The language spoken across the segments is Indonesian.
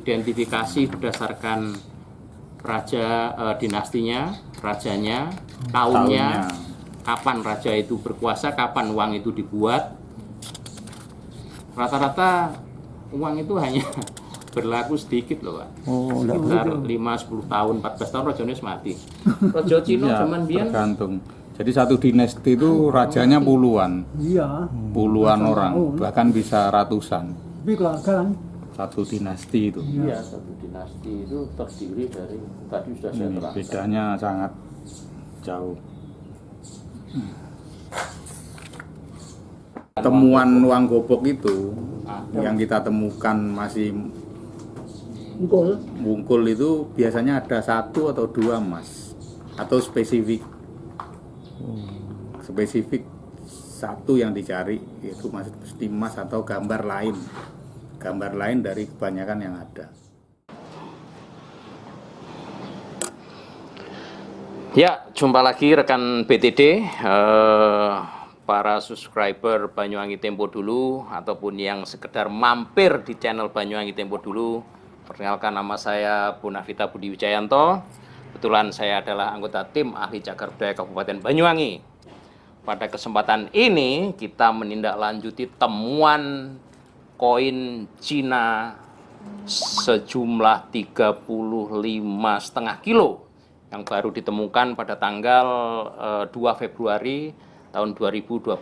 identifikasi berdasarkan dinastinya, rajanya, tahunnya, kapan raja itu berkuasa, kapan uang itu dibuat. Rata-rata uang itu hanya berlaku sedikit loh Pak. Sekitar 5-10 tahun, 14 tahun rajanya mati. Raja Cina zaman biyen tergantung. Jadi satu dinasti itu rajanya puluhan. Iya. Puluhan orang, bahkan bisa ratusan. Tapi kelakan. Satu dinasti itu. Iya, satu dinasti itu terdiri dari tadi sudah saya terangkan. Bedanya sangat jauh. Temuan uang gobok itu yang kita temukan masih wungkul itu biasanya ada 1 atau 2 emas atau spesifik satu yang dicari, yaitu mesti emas atau gambar lain dari kebanyakan yang ada. Ya, jumpa lagi rekan BTD, para subscriber Banyuwangi Tempo Dulu ataupun yang sekedar mampir di channel Banyuwangi Tempo Dulu. Perkenalkan, nama saya Bonavita Budi Wijayanto. Kebetulan saya adalah anggota tim ahli cagar budaya Kabupaten Banyuwangi. Pada kesempatan ini kita menindaklanjuti temuan koin Cina sejumlah 35,5 kilo yang baru ditemukan pada tanggal 2 Februari tahun 2021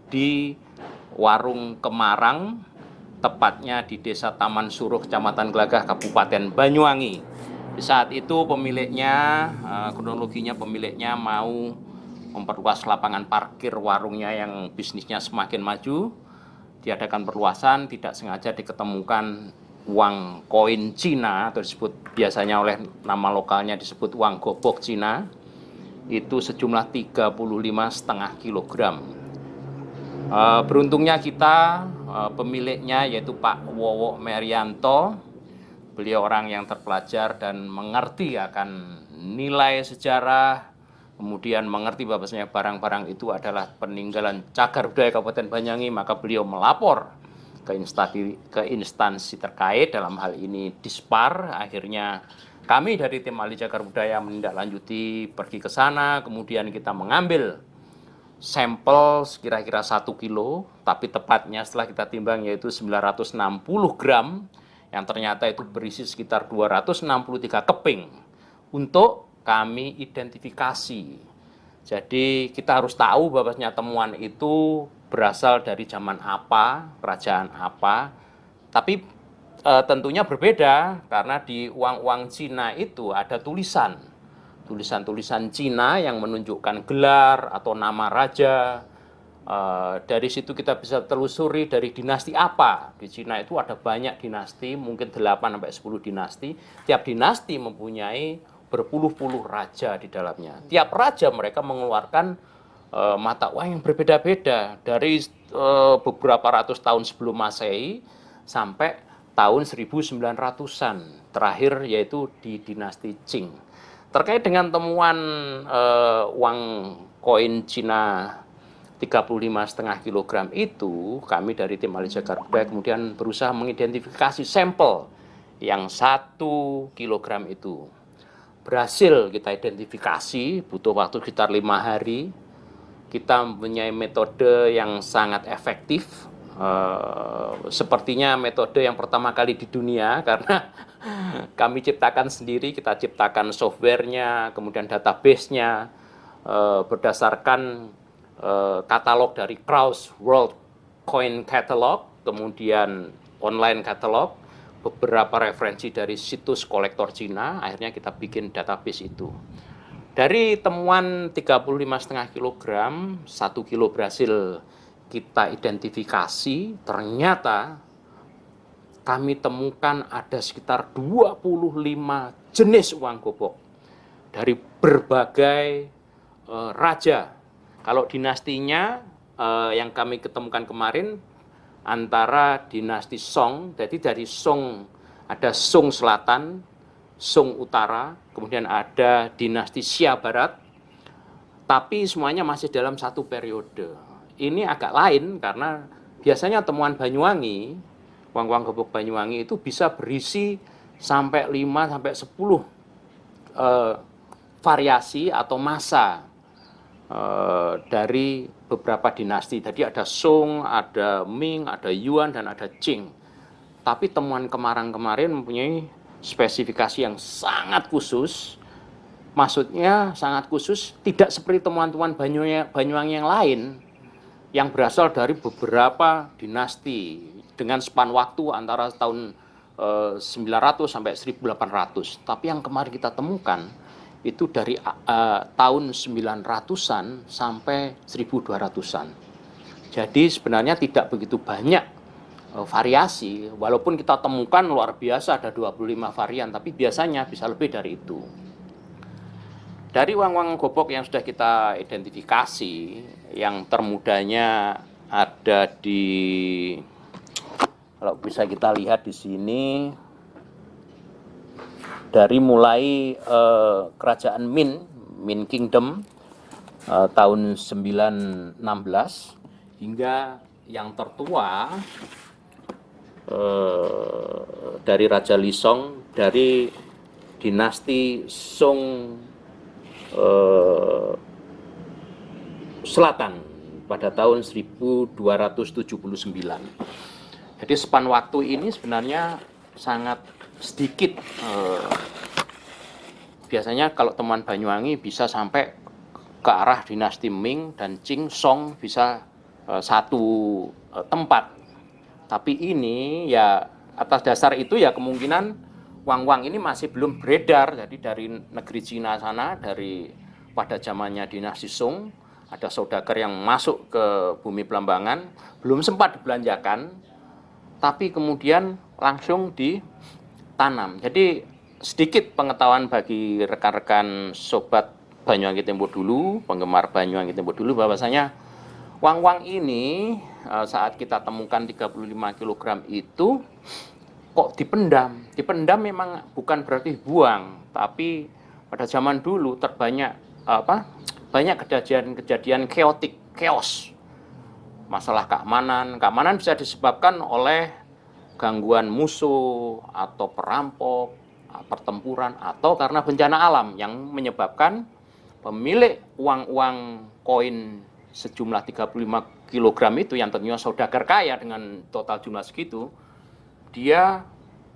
di Warung Kemarang, tepatnya di Desa Taman Suruh, Kecamatan Glagah, Kabupaten Banyuwangi. Di saat itu pemiliknya, kronologinya pemiliknya mau memperluas lapangan parkir warungnya yang bisnisnya semakin maju. Diadakan perluasan, tidak sengaja diketemukan uang koin Cina atau disebut biasanya oleh nama lokalnya disebut uang gobok Cina, itu sejumlah 35,5 kilogram. Beruntungnya kita, pemiliknya yaitu Pak Wowo Merianto, beliau orang yang terpelajar dan mengerti akan nilai sejarah, kemudian mengerti bahwasanya barang-barang itu adalah peninggalan cagar budaya Kabupaten Banyuwangi, maka beliau melapor ke instansi terkait, dalam hal ini Dispar. Akhirnya kami dari tim ahli cagar budaya menindaklanjuti, pergi ke sana, kemudian kita mengambil sampel kira-kira 1 kilo, tapi tepatnya setelah kita timbang yaitu 960 gram, yang ternyata itu berisi sekitar 263 keping untuk kami identifikasi. Jadi kita harus tahu bahwasanya temuan itu berasal dari zaman apa, kerajaan apa, tapi tentunya berbeda karena di uang-uang Cina itu ada tulisan Cina yang menunjukkan gelar atau nama raja. Dari situ kita bisa telusuri dari dinasti apa. Di Cina itu ada banyak dinasti, mungkin 8-10 dinasti. Tiap dinasti mempunyai berpuluh-puluh raja di dalamnya. Tiap raja mereka mengeluarkan mata uang yang berbeda-beda, dari beberapa ratus tahun sebelum Masehi sampai tahun 1900-an terakhir, yaitu di dinasti Qing. Terkait dengan temuan uang koin Cina 35,5 kilogram itu, kami dari tim ahli cagar budaya kemudian berusaha mengidentifikasi sampel yang 1 kilogram itu. Berhasil kita identifikasi, butuh waktu sekitar 5 hari. Kita mempunyai metode yang sangat efektif, sepertinya metode yang pertama kali di dunia, karena kami ciptakan sendiri, kita ciptakan softwarenya, kemudian database-nya, berdasarkan katalog dari Krauss World Coin Catalog, kemudian online catalog, beberapa referensi dari situs kolektor Cina. Akhirnya kita bikin database itu. Dari temuan 35,5 kilogram, 1 kilo berhasil kita identifikasi. Ternyata kami temukan ada sekitar 25 jenis uang gobok dari berbagai raja. Kalau dinastinya yang kami ketemukan kemarin antara dinasti Song, jadi dari Song ada Song Selatan, Song Utara, kemudian ada dinasti Xia Barat, tapi semuanya masih dalam satu periode. Ini agak lain karena biasanya temuan Banyuwangi uang gobok Banyuwangi itu bisa berisi sampai 5 sampai 10 variasi atau masa dari beberapa dinasti. Jadi ada Song, ada Ming, ada Yuan, dan ada Qing. Tapi temuan kemarin mempunyai spesifikasi yang sangat khusus. Maksudnya sangat khusus, tidak seperti temuan-temuan Banyuwangi yang lain yang berasal dari beberapa dinasti dengan span waktu antara tahun 900 sampai 1800. Tapi yang kemarin kita temukan itu dari tahun 900-an sampai 1200-an. Jadi sebenarnya tidak begitu banyak variasi, walaupun kita temukan luar biasa ada 25 varian, tapi biasanya bisa lebih dari itu. Dari uang gobok yang sudah kita identifikasi, yang termudanya ada di, kalau bisa kita lihat di sini, dari mulai kerajaan Min Kingdom tahun 916 hingga yang tertua dari Raja Lisong dari dinasti Song Selatan pada tahun 1279. Jadi span waktu ini sebenarnya sangat sedikit. Biasanya kalau temuan Banyuwangi bisa sampai ke arah dinasti Ming dan Qing, Song bisa satu tempat. Tapi ini ya atas dasar itu ya kemungkinan uang ini masih belum beredar. Jadi dari negeri Cina sana, dari pada zamannya dinasti Song, ada saudagar yang masuk ke bumi Belambangan, belum sempat dibelanjakan, tapi kemudian langsung ditanam. Jadi sedikit pengetahuan bagi rekan-rekan sobat Banyuwangi Tempo Dulu, penggemar Banyuwangi Tempo Dulu, bahwasanya uang ini saat kita temukan 35 kg itu kok dipendam. Dipendam memang bukan berarti buang, tapi pada zaman dulu banyak kejadian keotik, chaos. Masalah keamanan bisa disebabkan oleh gangguan musuh atau perampok, pertempuran, atau karena bencana alam yang menyebabkan pemilik uang koin sejumlah 35 kg itu yang tentunya saudagar kaya dengan total jumlah segitu, dia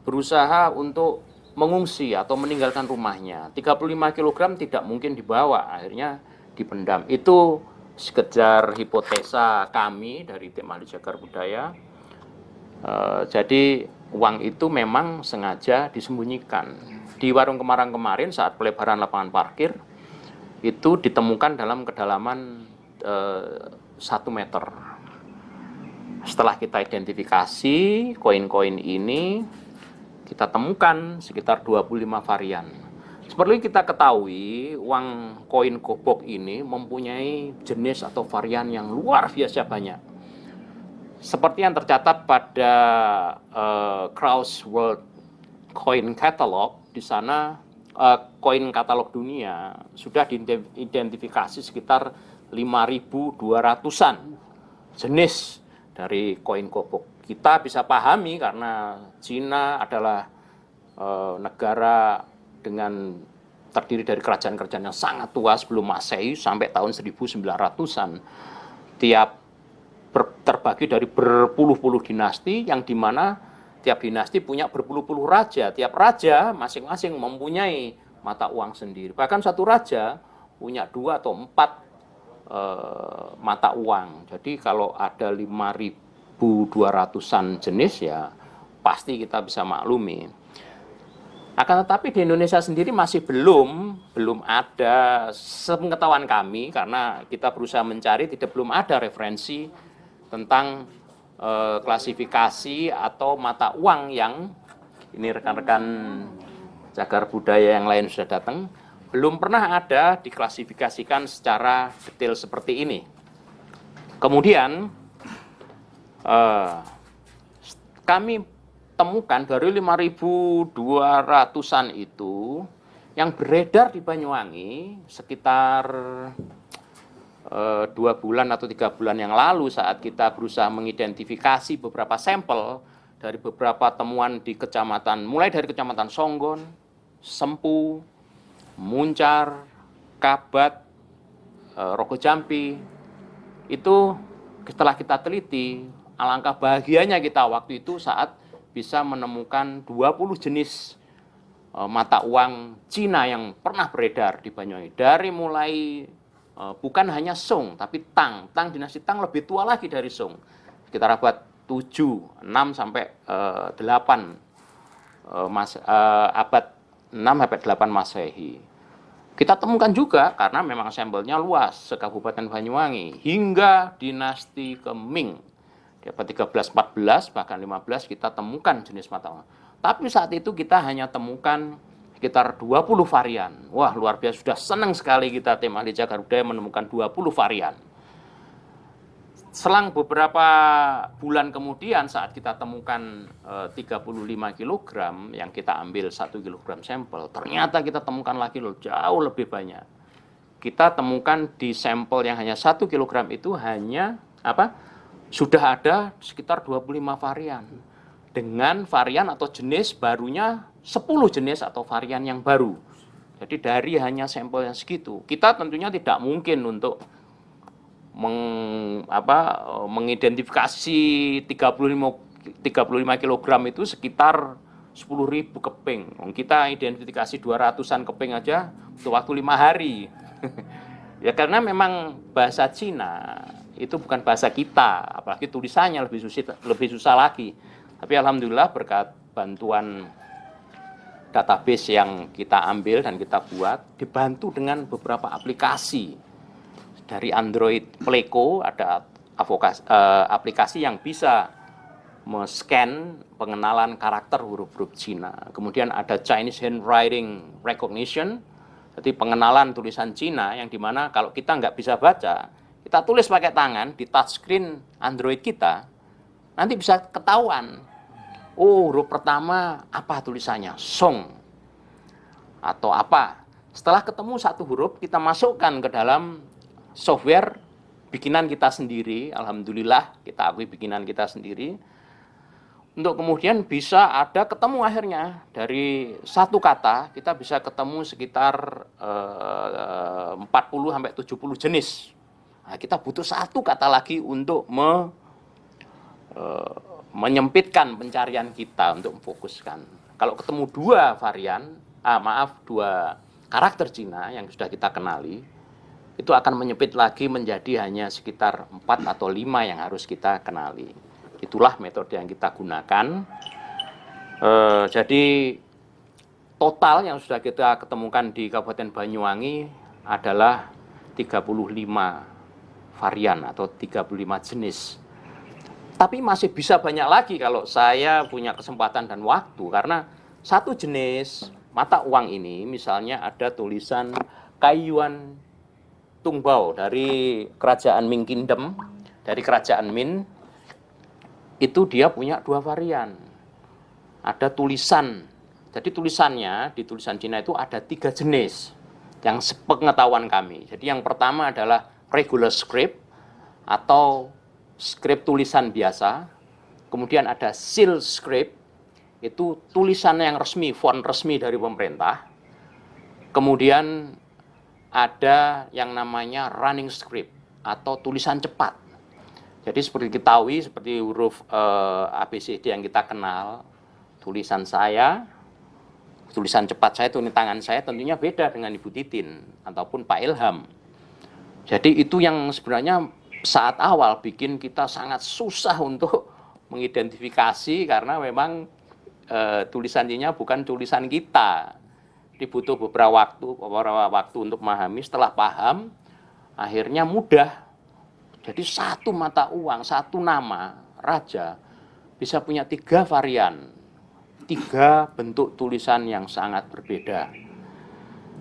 berusaha untuk mengungsi atau meninggalkan rumahnya. 35 kg tidak mungkin dibawa, akhirnya dipendam. Itu sekedar hipotesa kami dari tim ahli cagar budaya. Jadi uang itu memang sengaja disembunyikan. Di warung Kemarang kemarin saat pelebaran lapangan parkir itu ditemukan dalam kedalaman 1 meter. Setelah kita identifikasi koin-koin ini, kita temukan sekitar 25 varian. Seperti kita ketahui, uang koin gobok ini mempunyai jenis atau varian yang luar biasa banyak. Seperti yang tercatat pada Krauss World Coin Catalog, di sana koin katalog dunia sudah diidentifikasi sekitar 5.200-an jenis dari koin gobok. Kita bisa pahami karena Cina adalah negara dengan terdiri dari kerajaan-kerajaan yang sangat tua sebelum Masehi sampai tahun 1900-an. Terbagi dari berpuluh-puluh dinasti, yang dimana tiap dinasti punya berpuluh-puluh raja. Tiap raja masing-masing mempunyai mata uang sendiri. Bahkan satu raja punya 2 atau 4 mata uang. Jadi kalau ada 5.200-an jenis ya pasti kita bisa maklumi. Akan tetapi di Indonesia sendiri masih belum ada, sepengetahuan kami, karena kita berusaha mencari, belum ada referensi tentang klasifikasi atau mata uang yang ini rekan-rekan cagar budaya yang lain sudah datang, belum pernah ada diklasifikasikan secara detail seperti ini. Kemudian kami temukan dari 5.200-an itu yang beredar di Banyuwangi sekitar 2 bulan atau 3 bulan yang lalu saat kita berusaha mengidentifikasi beberapa sampel dari beberapa temuan di kecamatan, mulai dari kecamatan Songgon, Sempu, Muncar, Kabat, Rogojampi, itu setelah kita teliti, alangkah bahagianya kita waktu itu saat bisa menemukan 20 jenis mata uang Cina yang pernah beredar di Banyuwangi. Dari mulai bukan hanya Song, tapi Tang. Tang, dinasti Tang lebih tua lagi dari Song. Sekitar abad 7, 6 sampai 8 abad 6 sampai 8 Masehi. Kita temukan juga karena memang sampelnya luas se-Kabupaten Banyuwangi hingga dinasti Keming. Di abad 13, 14 bahkan 15 kita temukan jenis mata uang. Tapi saat itu kita hanya temukan sekitar 20 varian. Wah, luar biasa, sudah senang sekali kita tim ahli Jagar Budaya menemukan 20 varian. Selang beberapa bulan kemudian saat kita temukan 35 kg yang kita ambil 1 kg sampel, ternyata kita temukan lagi loh, jauh lebih banyak. Kita temukan di sampel yang hanya 1 kg itu hanya sudah ada sekitar 25 varian. Dengan varian atau jenis barunya 10 jenis atau varian yang baru. Jadi dari hanya sampel yang segitu, kita tentunya tidak mungkin untuk mengidentifikasi 35 kg itu sekitar 10.000 keping. Kita identifikasi 200-an keping aja butuh waktu 5 hari. Ya karena memang bahasa Cina itu bukan bahasa kita, apalagi tulisannya lebih susah lagi. Tapi alhamdulillah berkat bantuan database yang kita ambil dan kita buat, dibantu dengan beberapa aplikasi. Dari Android Pleco ada aplikasi yang bisa men-scan pengenalan karakter huruf-huruf Cina. Kemudian ada Chinese Handwriting Recognition, jadi pengenalan tulisan Cina yang dimana kalau kita nggak bisa baca, kita tulis pakai tangan di touchscreen Android kita, nanti bisa ketahuan. Oh, huruf pertama apa tulisannya? Song atau apa. Setelah ketemu satu huruf, kita masukkan ke dalam software bikinan kita sendiri. Alhamdulillah, kita akui bikinan kita sendiri. Untuk kemudian bisa ada ketemu akhirnya. Dari satu kata, kita bisa ketemu sekitar 40-70 jenis. Nah, kita butuh satu kata lagi untuk menyempitkan pencarian kita untuk memfokuskan. Kalau ketemu dua karakter Cina yang sudah kita kenali, itu akan menyempit lagi menjadi hanya sekitar 4 atau 5 yang harus kita kenali. Itulah metode yang kita gunakan. Jadi total yang sudah kita ketemukan di Kabupaten Banyuwangi adalah 35 varian atau 35 jenis. Tapi masih bisa banyak lagi kalau saya punya kesempatan dan waktu, karena satu jenis mata uang ini misalnya ada tulisan Kaiyuan Tungbao dari kerajaan Ming Kingdom, dari kerajaan Min, itu dia punya 2 varian. Ada tulisan, jadi tulisannya di tulisan Cina itu ada 3 jenis yang sepengetahuan kami. Jadi yang pertama adalah regular script atau script tulisan biasa, kemudian ada seal script, itu tulisan yang resmi, font resmi dari pemerintah, kemudian ada yang namanya running script atau tulisan cepat. Jadi seperti diketahui, seperti huruf ABCD yang kita kenal, tulisan saya, tulisan cepat saya, tulisan tangan saya tentunya beda dengan Ibu Titin ataupun Pak Ilham. Jadi itu yang sebenarnya saat awal bikin kita sangat susah untuk mengidentifikasi, karena memang tulisannya bukan tulisan kita. Dibutuh beberapa waktu untuk memahami. Setelah paham, akhirnya mudah. Jadi satu mata uang, satu nama raja bisa punya 3 varian, 3 bentuk tulisan yang sangat berbeda.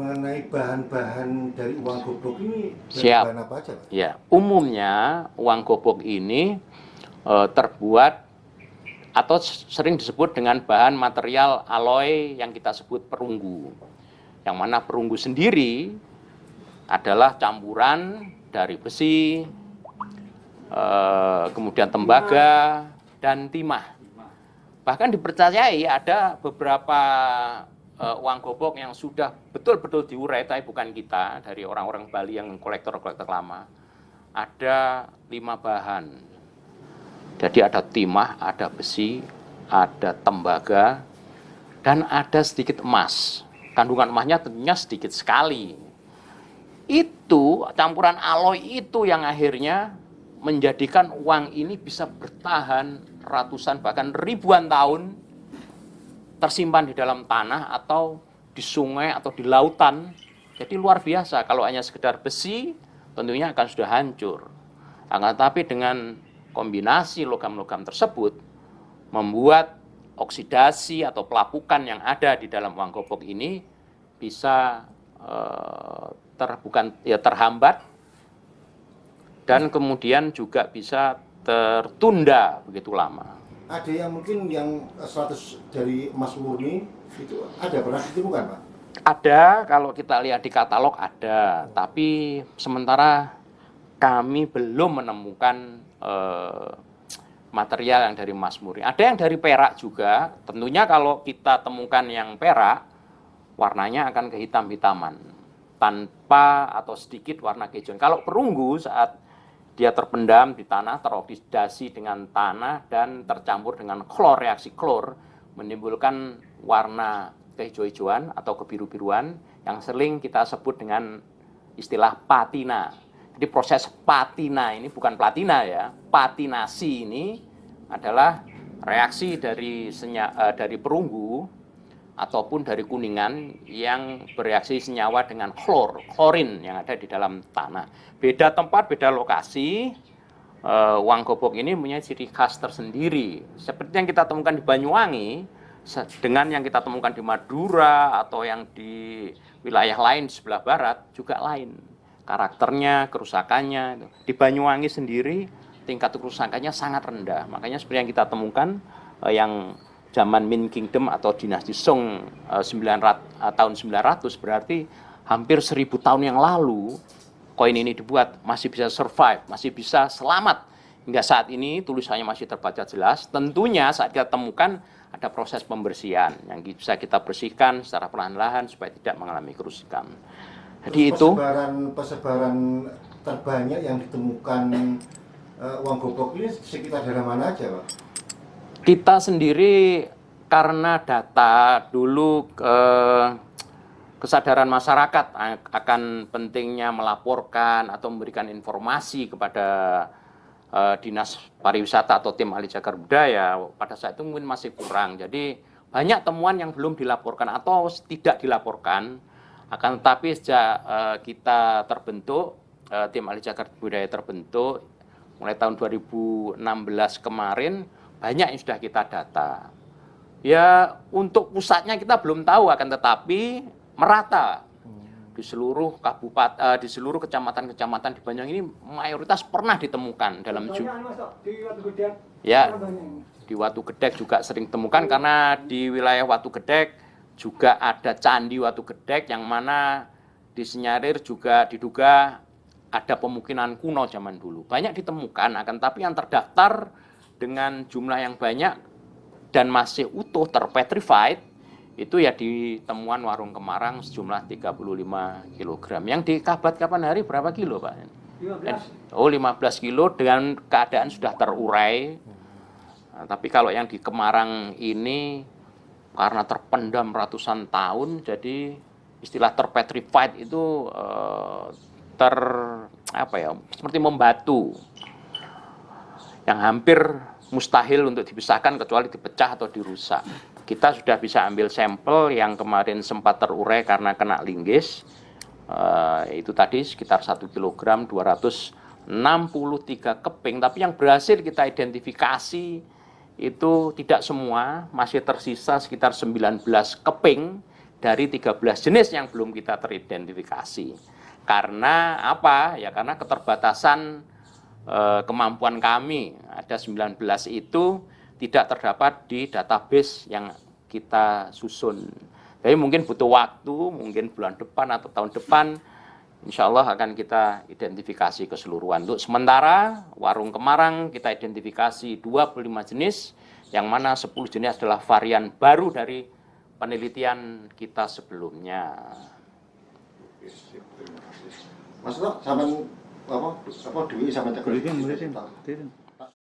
Mengenai bahan-bahan dari uang gobok ini, bahan apa aja, Pak? Ya, umumnya uang gobok ini terbuat atau sering disebut dengan bahan material alloy yang kita sebut perunggu. Yang mana perunggu sendiri adalah campuran dari besi, kemudian tembaga, dan timah. Bahkan dipercayai ada beberapa uang gobok yang sudah betul-betul diurai, tapi bukan kita, dari orang-orang Bali yang kolektor-kolektor lama. Ada 5 bahan. Jadi ada timah, ada besi, ada tembaga, dan ada sedikit emas. Kandungan emasnya tentunya sedikit sekali. Itu campuran alloy itu yang akhirnya menjadikan uang ini bisa bertahan ratusan bahkan ribuan tahun tersimpan di dalam tanah atau di sungai atau di lautan. Jadi luar biasa. Kalau hanya sekedar besi tentunya akan sudah hancur. Akan tetapi dengan kombinasi logam-logam tersebut membuat oksidasi atau pelapukan yang ada di dalam uang gobok ini bisa terhambat dan kemudian juga bisa tertunda begitu lama. Ada yang mungkin yang 100 dari emas murni itu ada pernah ditemukan, Pak? Ada, kalau kita lihat di katalog ada, tapi sementara kami belum menemukan material yang dari emas murni. Ada yang dari perak juga. Tentunya kalau kita temukan yang perak, warnanya akan kehitam-hitaman tanpa atau sedikit warna kehijauan. Kalau perunggu saat dia terpendam di tanah, teroksidasi dengan tanah dan tercampur dengan klor, reaksi klor menimbulkan warna kehijau-hijauan atau kebiru-biruan yang sering kita sebut dengan istilah patina. Jadi proses patina ini bukan platina ya, patinasi ini adalah reaksi dari perunggu ataupun dari kuningan yang bereaksi senyawa dengan klorin yang ada di dalam tanah. Beda tempat, beda lokasi, uang gobok ini punya ciri khas tersendiri. Seperti yang kita temukan di Banyuwangi, dengan yang kita temukan di Madura atau yang di wilayah lain di sebelah barat juga lain. Karakternya, kerusakannya. Di Banyuwangi sendiri tingkat kerusakannya sangat rendah. Makanya seperti yang kita temukan yang zaman Ming Kingdom atau dinasti Song tahun 900 berarti hampir 1000 tahun yang lalu koin ini dibuat masih bisa survive, masih bisa selamat. Hingga saat ini tulisannya masih terbaca jelas. Tentunya saat kita temukan ada proses pembersihan yang bisa kita bersihkan secara perlahan-lahan supaya tidak mengalami kerusakan. Jadi itu persebaran terbanyak yang ditemukan uang gobok ini sekitar daerah mana aja, Pak? Kita sendiri karena data dulu kesadaran masyarakat akan pentingnya melaporkan atau memberikan informasi kepada Dinas Pariwisata atau tim ahli cagar budaya pada saat itu mungkin masih kurang. Jadi banyak temuan yang belum dilaporkan atau tidak dilaporkan. Akan tetapi sejak kita terbentuk, tim ahli cagar budaya terbentuk mulai tahun 2016 kemarin, banyak yang sudah kita data. Ya untuk pusatnya kita belum tahu, akan tetapi merata di seluruh kabupaten, di seluruh kecamatan-kecamatan di Banyuwangi ini mayoritas pernah ditemukan dalam ya di Watu Gedek juga sering ditemukan karena di wilayah Watu Gedek juga ada Candi Watu Gedek yang mana disinyalir juga diduga ada pemukiman kuno zaman dulu. Banyak ditemukan, akan tapi yang terdaftar dengan jumlah yang banyak dan masih utuh terpetrified itu ya di temuan Warung Kemarang sejumlah 35 kg. Yang di Kabat kapan hari berapa kilo, Pak? 15. Oh, 15 kilo dengan keadaan sudah terurai. Nah, tapi kalau yang di Kemarang ini karena terpendam ratusan tahun, jadi istilah terpetrified itu seperti membatu yang hampir mustahil untuk dipisahkan kecuali dipecah atau dirusak. Kita sudah bisa ambil sampel yang kemarin sempat terurai karena kena linggis, itu tadi sekitar 1 kg 263 keping, tapi yang berhasil kita identifikasi itu tidak semua, masih tersisa sekitar 19 keping dari 13 jenis yang belum kita teridentifikasi. Karena apa? Ya karena keterbatasan kemampuan kami. Ada 19 itu tidak terdapat di database yang kita susun. Jadi mungkin butuh waktu, mungkin bulan depan atau tahun depan, insya Allah akan kita identifikasi keseluruhan. Untuk sementara, Warung Kemarang kita identifikasi 25 jenis yang mana 10 jenis adalah varian baru dari penelitian kita sebelumnya. Mas Tok, sampean apa duit sampean tegur. Beliin.